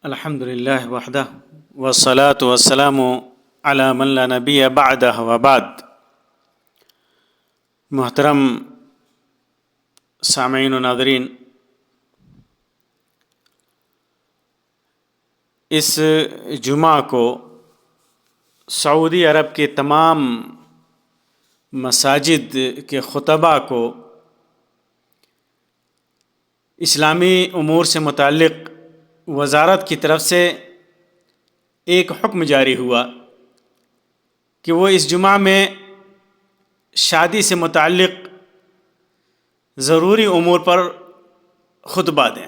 الحمدللہ وحدہ والصلاة والسلام علی من لا نبی بعدہ وبعد۔ محترم سامعین و ناظرین، اس جمعہ کو سعودی عرب کے تمام مساجد کے خطباء کو اسلامی امور سے متعلق وزارت کی طرف سے ایک حکم جاری ہوا کہ وہ اس جمعہ میں شادی سے متعلق ضروری امور پر خطبہ دیں،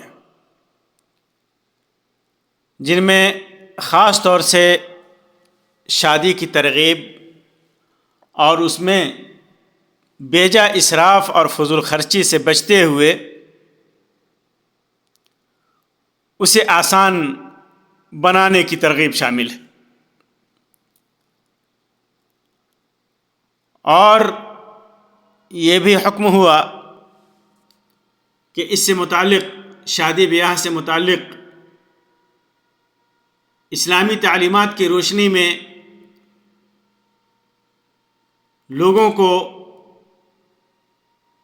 جن میں خاص طور سے شادی کی ترغیب اور اس میں بیجا اسراف اور فضول خرچی سے بچتے ہوئے اسے آسان بنانے کی ترغیب شامل ہے، اور یہ بھی حکم ہوا کہ اس سے متعلق شادی بیاہ سے متعلق اسلامی تعلیمات کی روشنی میں لوگوں کو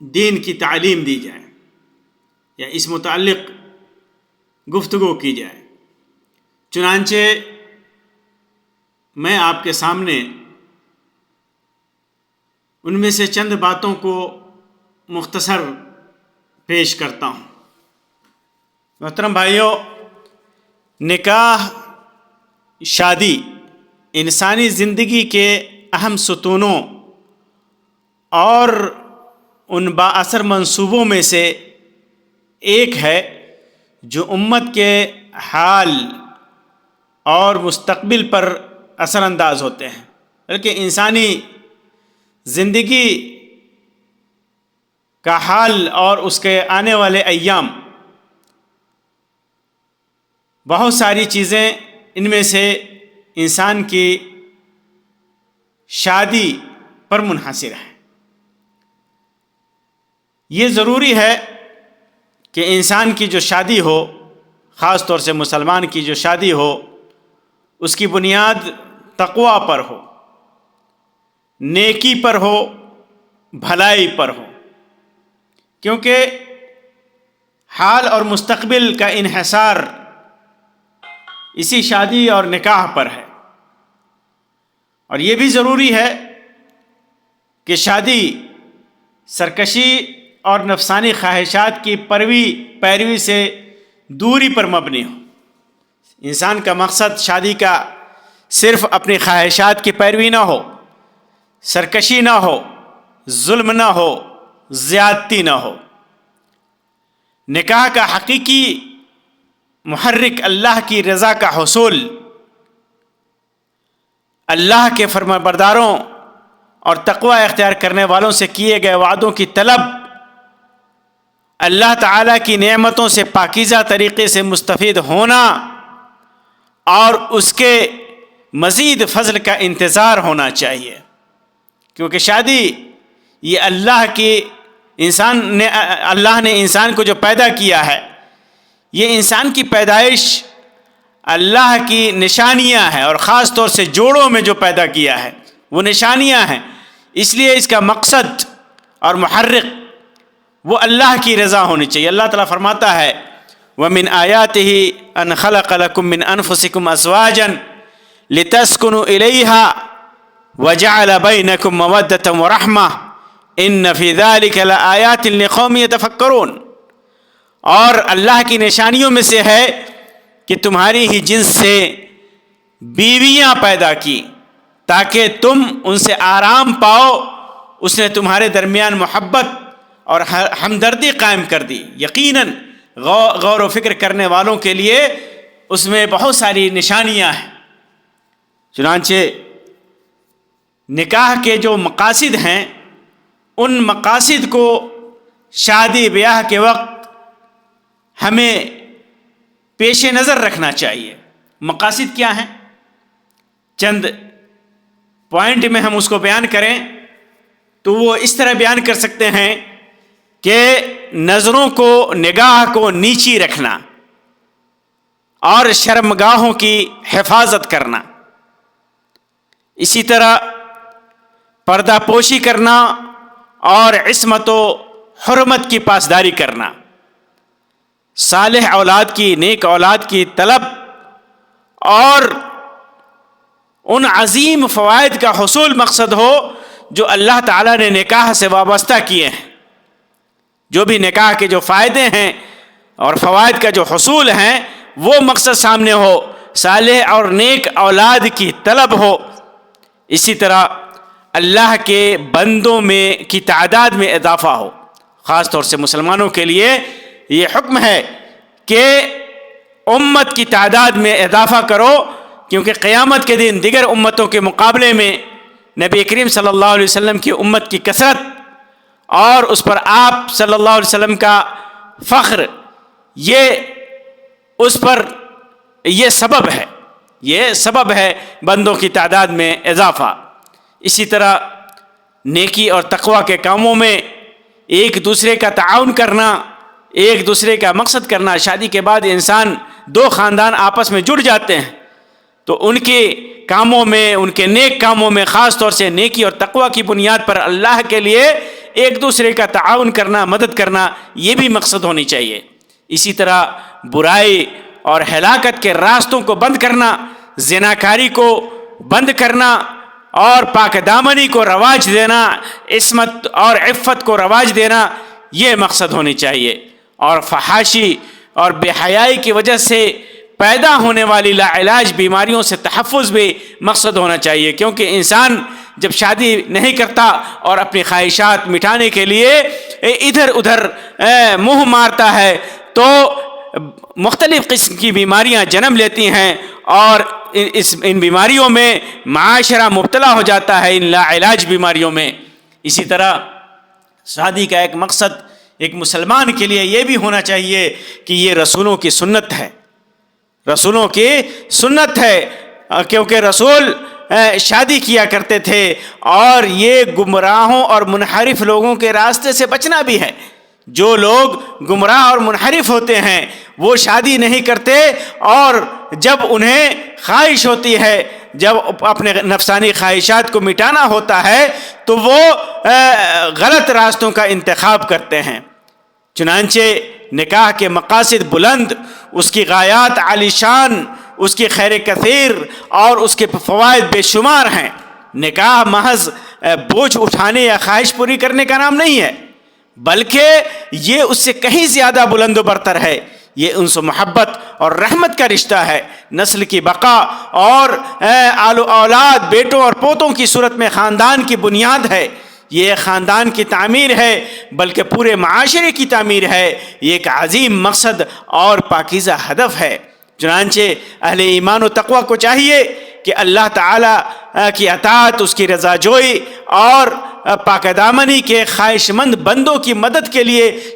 دین کی تعلیم دی جائے یا اس متعلق گفتگو کی جائے۔ چنانچہ میں آپ کے سامنے ان میں سے چند باتوں کو مختصر پیش کرتا ہوں۔ محترم بھائیوں، نکاح، شادی انسانی زندگی کے اہم ستونوں اور ان بااثر منصوبوں میں سے ایک ہے جو امت کے حال اور مستقبل پر اثر انداز ہوتے ہیں، بلکہ انسانی زندگی کا حال اور اس کے آنے والے ایام، بہت ساری چیزیں ان میں سے انسان کی شادی پر منحصر ہیں۔ یہ ضروری ہے کہ انسان کی جو شادی ہو، خاص طور سے مسلمان کی جو شادی ہو، اس کی بنیاد تقویٰ پر ہو، نیکی پر ہو، بھلائی پر ہو، کیونکہ حال اور مستقبل کا انحصار اسی شادی اور نکاح پر ہے۔ اور یہ بھی ضروری ہے کہ شادی سرکشی اور نفسانی خواہشات کی پیروی سے دوری پر مبنی ہو۔ انسان کا مقصد شادی کا صرف اپنی خواہشات کی پیروی نہ ہو، سرکشی نہ ہو، ظلم نہ ہو، زیادتی نہ ہو۔ نکاح کا حقیقی محرک اللہ کی رضا کا حصول، اللہ کے فرمانبرداروں اور تقوی اختیار کرنے والوں سے کیے گئے وعدوں کی طلب، اللہ تعالیٰ کی نعمتوں سے پاکیزہ طریقے سے مستفید ہونا اور اس کے مزید فضل کا انتظار ہونا چاہیے، کیونکہ شادی یہ اللہ نے انسان کو جو پیدا کیا ہے، یہ انسان کی پیدائش اللہ کی نشانیاں ہیں، اور خاص طور سے جوڑوں میں جو پیدا کیا ہے وہ نشانیاں ہیں۔ اس لیے اس کا مقصد اور محرک وہ اللہ کی رضا ہونی چاہیے۔ اللہ تعالیٰ فرماتا ہے وَمِنْ آيَاتِهِ أَنْ خَلَقَ لَكُم مِّنْ أَنفُسِكُمْ أَزْوَاجًا لِتَسْكُنُوا إِلَيْهَا وَجَعَلَ بَيْنَكُم مَّوَدَّةً وَرَحْمَةً إِنَّ فِي ذَلِكَ لَآيَاتٍ لِقَوْمٍ يَتَفَكَّرُونَ۔ اور اللہ کی نشانیوں میں سے ہے کہ تمہاری ہی جنس سے بیویاں پیدا کی تاکہ تم ان سے آرام پاؤ۔ اس نے تمہارے درمیان محبت اور ہمدردی قائم کر دی۔ یقیناً غور و فکر کرنے والوں کے لیے اس میں بہت ساری نشانیاں ہیں۔ چنانچہ نکاح کے جو مقاصد ہیں، ان مقاصد کو شادی بیاہ کے وقت ہمیں پیش نظر رکھنا چاہیے۔ مقاصد کیا ہیں؟ چند پوائنٹ میں ہم اس کو بیان کریں تو وہ اس طرح بیان کر سکتے ہیں کہ نظروں کو، نگاہ کو نیچی رکھنا اور شرمگاہوں کی حفاظت کرنا، اسی طرح پردہ پوشی کرنا اور عصمت و حرمت کی پاسداری کرنا، صالح اولاد کی، نیک اولاد کی طلب اور ان عظیم فوائد کا حصول مقصد ہو جو اللہ تعالیٰ نے نکاح سے وابستہ کیے ہیں۔ جو بھی نکاح کے جو فائدے ہیں اور فوائد کا جو حصول ہیں وہ مقصد سامنے ہو، صالح اور نیک اولاد کی طلب ہو۔ اسی طرح اللہ کے بندوں میں کی تعداد میں اضافہ ہو۔ خاص طور سے مسلمانوں کے لیے یہ حکم ہے کہ امت کی تعداد میں اضافہ کرو، کیونکہ قیامت کے دن دیگر امتوں کے مقابلے میں نبی کریم صلی اللہ علیہ وسلم کی امت کی کثرت اور اس پر آپ صلی اللہ علیہ وسلم کا فخر، یہ سبب ہے بندوں کی تعداد میں اضافہ۔ اسی طرح نیکی اور تقوی کے کاموں میں ایک دوسرے کا تعاون کرنا، ایک دوسرے کا مقصد کرنا۔ شادی کے بعد انسان، دو خاندان آپس میں جڑ جاتے ہیں تو ان کے کاموں میں، ان کے نیک کاموں میں، خاص طور سے نیکی اور تقوی کی بنیاد پر اللہ کے لیے ایک دوسرے کا تعاون کرنا، مدد کرنا، یہ بھی مقصد ہونی چاہیے۔ اسی طرح برائی اور ہلاکت کے راستوں کو بند کرنا، زناکاری کو بند کرنا اور پاک دامنی کو رواج دینا، عصمت اور عفت کو رواج دینا، یہ مقصد ہونی چاہیے۔ اور فحاشی اور بے حیائی کی وجہ سے پیدا ہونے والی لاعلاج بیماریوں سے تحفظ بھی مقصد ہونا چاہیے، کیونکہ انسان جب شادی نہیں کرتا اور اپنی خواہشات مٹانے کے لیے ادھر ادھر منہ مارتا ہے تو مختلف قسم کی بیماریاں جنم لیتی ہیں اور ان بیماریوں میں معاشرہ مبتلا ہو جاتا ہے، ان لاعلاج بیماریوں میں۔ اسی طرح شادی کا ایک مقصد ایک مسلمان کے لیے یہ بھی ہونا چاہیے کہ یہ رسولوں کی سنت ہے، رسولوں کی سنت ہے، کیونکہ رسول شادی کیا کرتے تھے اور یہ گمراہوں اور منحرف لوگوں کے راستے سے بچنا بھی ہے۔ جو لوگ گمراہ اور منحرف ہوتے ہیں وہ شادی نہیں کرتے، اور جب انہیں خواہش ہوتی ہے، جب اپنے نفسانی خواہشات کو مٹانا ہوتا ہے تو وہ غلط راستوں کا انتخاب کرتے ہیں۔ چنانچہ نکاح کے مقاصد بلند، اس کی غایات عالی شان، اس کی خیر کثیر اور اس کے فوائد بے شمار ہیں۔ نکاح محض بوجھ اٹھانے یا خواہش پوری کرنے کا نام نہیں ہے، بلکہ یہ اس سے کہیں زیادہ بلند و برتر ہے۔ یہ انس و محبت اور رحمت کا رشتہ ہے، نسل کی بقا اور آل و اولاد، بیٹوں اور پوتوں کی صورت میں خاندان کی بنیاد ہے۔ یہ خاندان کی تعمیر ہے بلکہ پورے معاشرے کی تعمیر ہے۔ یہ ایک عظیم مقصد اور پاکیزہ ہدف ہے۔ چنانچہ اہل ایمان و تقوی کو چاہیے کہ اللہ تعالیٰ کی اطاعت، اس کی رضا جوئی اور پاک دامنی کے خواہش مند بندوں کی مدد کے لیے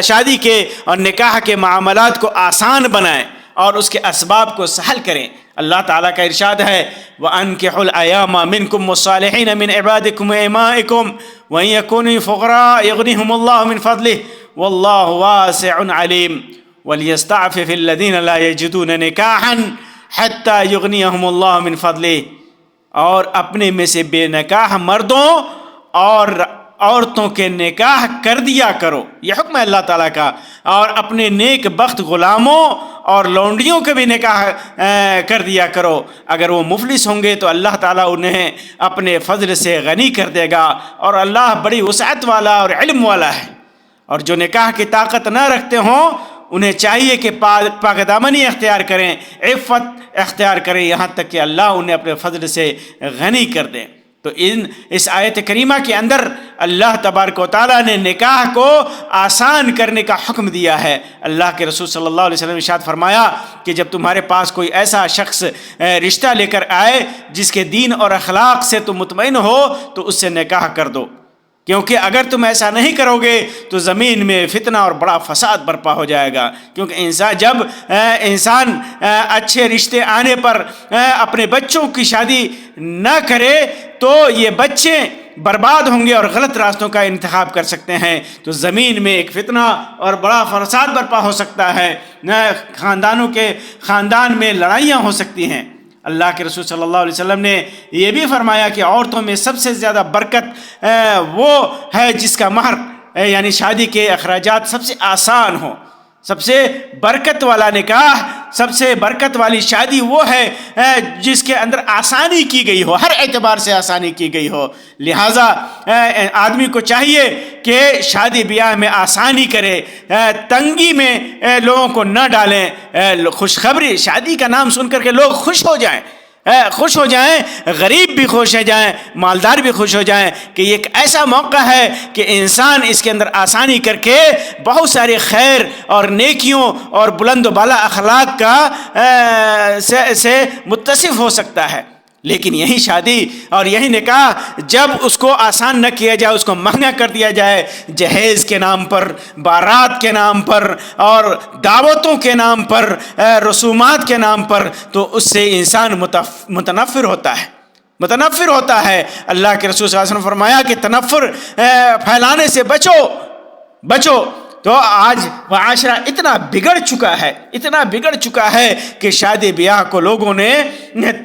شادی کے اور نکاح کے معاملات کو آسان بنائیں اور اس کے اسباب کو سہل کریں۔ اللہ تعالیٰ کا ارشاد ہے وَأَنكِحُوا الْأَيَامَ مِنكُمْ وَالصَّالِحِينَ مِنْ عِبَادِكُمْ وَإِمَائِكُمْ وَإِنْ يَكُونُوا فُقَرَاءَ يُغْنِهُمُ اللَّهُ مِنْ فَضْلِهِ وَاللَّهُ وَاسِعٌ عَلِيمٌ وَلْيَسْتَعْفِفِ الَّذِينَ لَا يَجِدُونَ نِكَاحًا حَتَّى يُغْنِيَهُمُ اللَّهُ مِنْ فَضْلِهِ، اور اپنے میں سے بے نکاح مردوں اور عورتوں کے نکاح کر دیا کرو، یہ حکم ہے اللہ تعالیٰ کا، اور اپنے نیک بخت غلاموں اور لونڈیوں کے بھی نکاح کر دیا کرو۔ اگر وہ مفلس ہوں گے تو اللہ تعالیٰ انہیں اپنے فضل سے غنی کر دے گا، اور اللہ بڑی وسعت والا اور علم والا ہے۔ اور جو نکاح کی طاقت نہ رکھتے ہوں انہیں چاہیے کہ پاک دامنی اختیار کریں، عفت اختیار کریں، یہاں تک کہ اللہ انہیں اپنے فضل سے غنی کر دیں۔ تو اس آیت کریمہ کے اندر اللہ تبارک و تعالیٰ نے نکاح کو آسان کرنے کا حکم دیا ہے۔ اللہ کے رسول صلی اللہ علیہ وسلم نے ارشاد فرمایا کہ جب تمہارے پاس کوئی ایسا شخص رشتہ لے کر آئے جس کے دین اور اخلاق سے تم مطمئن ہو تو اس سے نکاح کر دو، کیونکہ اگر تم ایسا نہیں کرو گے تو زمین میں فتنہ اور بڑا فساد برپا ہو جائے گا۔ کیونکہ جب انسان اچھے رشتے آنے پر اپنے بچوں کی شادی نہ کرے تو یہ بچے برباد ہوں گے اور غلط راستوں کا انتخاب کر سکتے ہیں تو زمین میں ایک فتنہ اور بڑا فساد برپا ہو سکتا ہے، خاندان میں لڑائیاں ہو سکتی ہیں۔ اللہ کے رسول صلی اللہ علیہ وسلم نے یہ بھی فرمایا کہ عورتوں میں سب سے زیادہ برکت وہ ہے جس کا مہر یعنی شادی کے اخراجات سب سے آسان ہو۔ سب سے برکت والا نکاح، سب سے برکت والی شادی وہ ہے جس کے اندر آسانی کی گئی ہو، ہر اعتبار سے آسانی کی گئی ہو۔ لہٰذا آدمی کو چاہیے کہ شادی بیاہ میں آسانی کرے، تنگی میں لوگوں کو نہ ڈالیں۔ خوشخبری، شادی کا نام سن کر کے لوگ خوش ہو جائیں، غریب بھی خوش ہو جائیں، مالدار بھی خوش ہو جائیں کہ یہ ایک ایسا موقع ہے کہ انسان اس کے اندر آسانی کر کے بہت سارے خیر اور نیکیوں اور بلند و بالا اخلاق کا سے متصف ہو سکتا ہے۔ لیکن یہی شادی اور یہی نکاح جب اس کو آسان نہ کیا جائے، اس کو مہنگا کر دیا جائے، جہیز کے نام پر، بارات کے نام پر اور دعوتوں کے نام پر، رسومات کے نام پر، تو اس سے انسان متنفر ہوتا ہے۔ اللہ کے رسول صلی اللہ علیہ وسلم نے فرمایا کہ تنفر پھیلانے سے بچو۔ تو آج معاشرہ اتنا بگڑ چکا ہے کہ شادی بیاہ کو لوگوں نے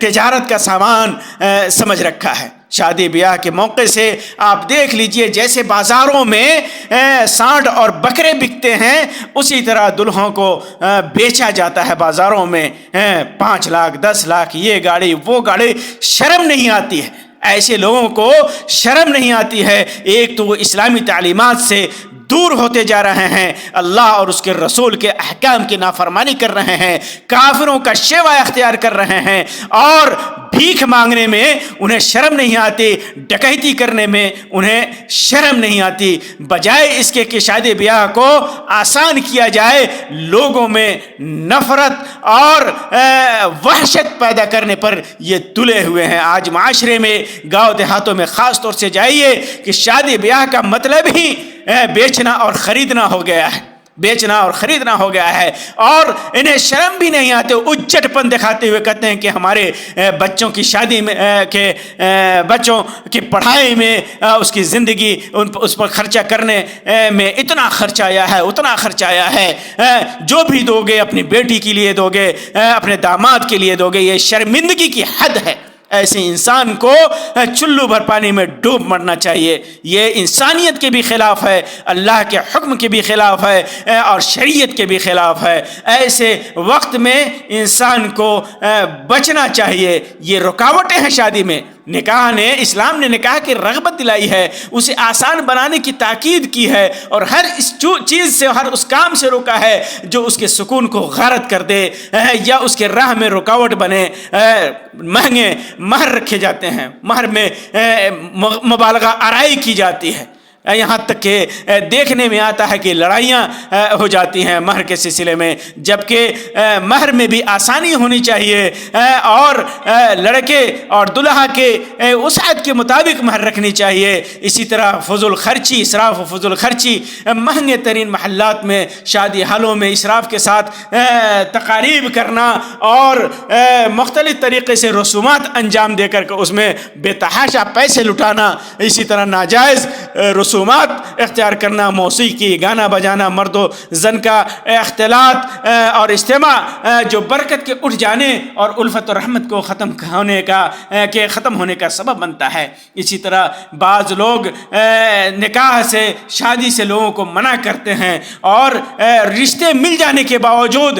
تجارت کا سامان سمجھ رکھا ہے۔ شادی بیاہ کے موقع سے آپ دیکھ لیجئے، جیسے بازاروں میں سانڈ اور بکرے بکتے ہیں، اسی طرح دلہوں کو بیچا جاتا ہے بازاروں میں۔ 5 لاکھ 10 لاکھ، یہ گاڑی وہ گاڑی، شرم نہیں آتی ہے ایسے لوگوں کو، شرم نہیں آتی ہے۔ ایک تو وہ اسلامی تعلیمات سے دور ہوتے جا رہے ہیں، اللہ اور اس کے رسول کے احکام کی نافرمانی کر رہے ہیں، کافروں کا شیوا اختیار کر رہے ہیں، اور بھیک مانگنے میں انہیں شرم نہیں آتی، ڈکیتی کرنے میں انہیں شرم نہیں آتی۔ بجائے اس کے کہ شادی بیاہ کو آسان کیا جائے، لوگوں میں نفرت اور وحشت پیدا کرنے پر یہ تلے ہوئے ہیں۔ آج معاشرے میں، گاؤں دیہاتوں میں خاص طور سے جائیے کہ شادی بیاہ کا مطلب ہی بیچنا اور خریدنا ہو گیا ہے، اور انہیں شرم بھی نہیں آتے، اجٹ پن دکھاتے ہوئے کہتے ہیں کہ ہمارے بچوں کی شادی میں بچوں کی پڑھائی میں، اس کی زندگی، اس پر خرچہ کرنے میں اتنا خرچ آیا ہے، جو بھی دو گے اپنی بیٹی کے لیے دو گے، اپنے داماد کے لیے دو گے، یہ شرمندگی کی حد ہے۔ ایسے انسان کو چلو بھر پانی میں ڈوب مرنا چاہیے۔ یہ انسانیت کے بھی خلاف ہے، اللہ کے حکم کے بھی خلاف ہے اور شریعت کے بھی خلاف ہے۔ ایسے وقت میں انسان کو بچنا چاہیے۔ یہ رکاوٹیں ہیں شادی میں۔ اسلام نے نکاح کی رغبت دلائی ہے، اسے آسان بنانے کی تاکید کی ہے، اور ہر اس چیز سے، ہر اس کام سے روکا ہے جو اس کے سکون کو غارت کر دے یا اس کے راہ میں رکاوٹ بنے۔ مہنگے مہر رکھے جاتے ہیں، مہر میں مبالغہ آرائی کی جاتی ہے، یہاں تک کہ دیکھنے میں آتا ہے کہ لڑائیاں ہو جاتی ہیں مہر کے سلسلے میں، جبکہ مہر میں بھی آسانی ہونی چاہیے، اور لڑکے اور دلہا کے وسعت کے مطابق مہر رکھنی چاہیے۔ اسی طرح فضول خرچی، اسراف و فضول خرچی، مہنگے ترین محلات میں، شادی حالوں میں اسراف کے ساتھ تقاریب کرنا اور مختلف طریقے سے رسومات انجام دے کر کے اس میں بے تحاشا پیسے لٹانا، اسی طرح ناجائز رسومات اختیار کرنا، موسیقی، گانا بجانا، مرد و زن کا اختلاط اور اجتماع جو برکت کے اٹھ جانے اور الفت و رحمت کو ختم ہونے کا سبب بنتا ہے۔ اسی طرح بعض لوگ نکاح سے، شادی سے لوگوں کو منع کرتے ہیں، اور رشتے مل جانے کے باوجود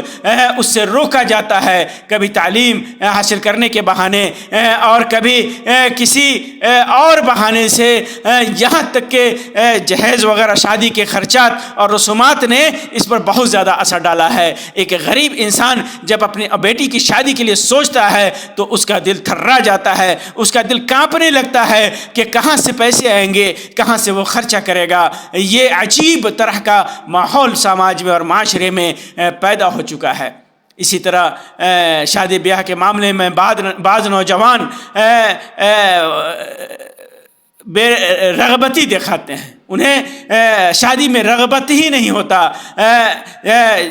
اس سے روکا جاتا ہے، کبھی تعلیم حاصل کرنے کے بہانے اور کبھی کسی اور بہانے سے، یہاں تک کہ جہیز وغیرہ شادی کے خرچات اور رسومات نے اس پر بہت زیادہ اثر ڈالا ہے۔ ایک غریب انسان جب اپنی بیٹی کی شادی کے لیے سوچتا ہے تو اس کا دل تھرا جاتا ہے، اس کا دل کانپنے لگتا ہے کہ کہاں سے پیسے آئیں گے، کہاں سے وہ خرچہ کرے گا۔ یہ عجیب طرح کا ماحول سماج میں اور معاشرے میں پیدا ہو چکا ہے۔ اسی طرح شادی بیاہ کے معاملے میں بعض نوجوان بے رغبتی دکھاتے ہیں، انہیں شادی میں رغبت ہی نہیں ہوتا،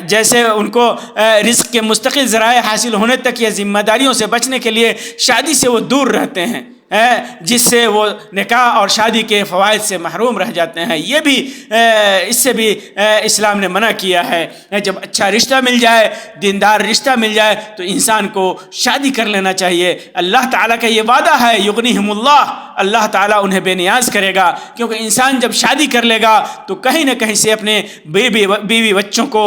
جیسے ان کو رزق کے مستقل ذرائع حاصل ہونے تک یا ذمہ داریوں سے بچنے کے لیے شادی سے وہ دور رہتے ہیں۔ جس سے وہ نکاح اور شادی کے فوائد سے محروم رہ جاتے ہیں، یہ بھی اس سے بھی اسلام نے منع کیا ہے۔ جب اچھا رشتہ مل جائے، دیندار رشتہ مل جائے تو انسان کو شادی کر لینا چاہیے۔ اللہ تعالیٰ کا یہ وعدہ ہے، یغنیہم اللہ، اللہ تعالیٰ انہیں بے نیاز کرے گا، کیونکہ انسان جب شادی کر لے گا تو کہیں نہ کہیں سے اپنے بیوی بچوں کو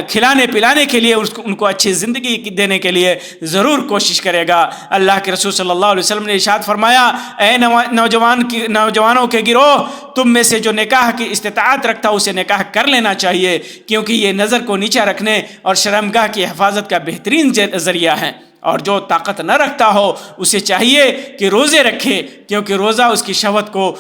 کھلانے پلانے کے لیے، ان کو اچھی زندگی دینے کے لیے ضرور کوشش کرے گا۔ اللہ کے رسول صلی اللہ علیہ وسلم نے ارشاد فرمایا، اے نوجوانوں کے گروہ، تم میں سے جو نکاح کی استطاعت رکھتا اسے نکاح کر لینا چاہیے، کیونکہ یہ نظر کو نیچا رکھنے اور شرمگاہ کی حفاظت کا بہترین ذریعہ ہے، اور جو طاقت نہ رکھتا ہو اسے چاہیے کہ روزے رکھے، کیونکہ روزہ اس کی شہوت کو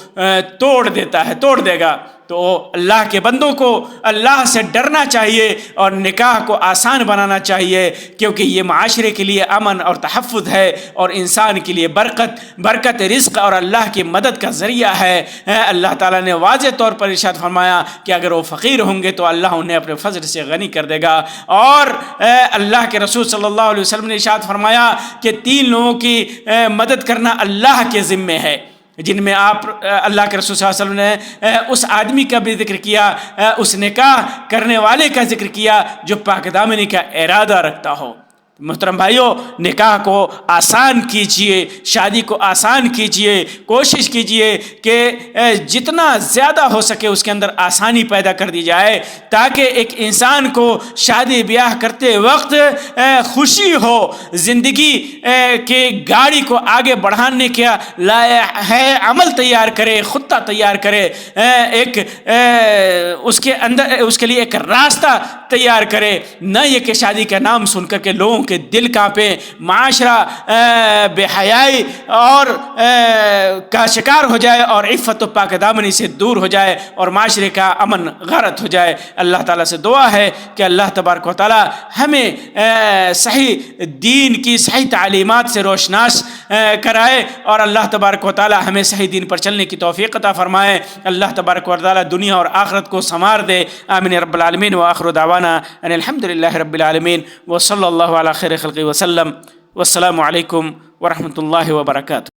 توڑ دے گا۔ تو اللہ کے بندوں کو اللہ سے ڈرنا چاہیے اور نکاح کو آسان بنانا چاہیے، کیونکہ یہ معاشرے کے لیے امن اور تحفظ ہے، اور انسان کے لیے برکت رزق اور اللہ کی مدد کا ذریعہ ہے۔ اللہ تعالیٰ نے واضح طور پر ارشاد فرمایا کہ اگر وہ فقیر ہوں گے تو اللہ انہیں اپنے فضل سے غنی کر دے گا، اور اللہ کے رسول صلی اللہ علیہ وسلم نے ارشاد فرمایا کہ 3 لوگوں کی مدد کرنا اللہ کے ذمے ہے، جن میں اللہ کے رسول صلی اللہ علیہ وسلم نے اس آدمی کا بھی ذکر کیا، اس نکاح کرنے والے کا ذکر کیا جو پاک دامنی کا ارادہ رکھتا ہو۔ محترم بھائیوں، نکاح کو آسان کیجئے، شادی کو آسان کیجئے، کوشش کیجئے کہ جتنا زیادہ ہو سکے اس کے اندر آسانی پیدا کر دی جائے، تاکہ ایک انسان کو شادی بیاہ کرتے وقت خوشی ہو، زندگی کے گاڑی کو آگے بڑھانے کا ہے عمل تیار کرے، خطہ تیار کرے، اس کے لیے ایک راستہ تیار کرے، نہ یہ کہ شادی کا نام سن کر کے لوگوں کے دل کانپے، معاشرہ بے حیائی اور کا شکار ہو جائے اور عفت و پاک دامنی سے دور ہو جائے اور معاشرے کا امن غارت ہو جائے۔ اللہ تعالیٰ سے دعا ہے کہ اللہ تبارک و تعالیٰ ہمیں صحیح دین کی صحیح تعلیمات سے روشناس کرائے، اور اللہ تبارک و تعالیٰ ہمیں صحیح دین پر چلنے کی توفیق عطا فرمائے۔ اللہ تبارک و تعالیٰ دنیا اور آخرت کو سنوار دے۔ آمین رب العالمین، وآخر دعوانا ان الحمد للہ رب العالمین، وصلی اللہ علی خیر خلقہ وسلم، والسلام علیکم ورحمۃ اللہ وبرکاتہ۔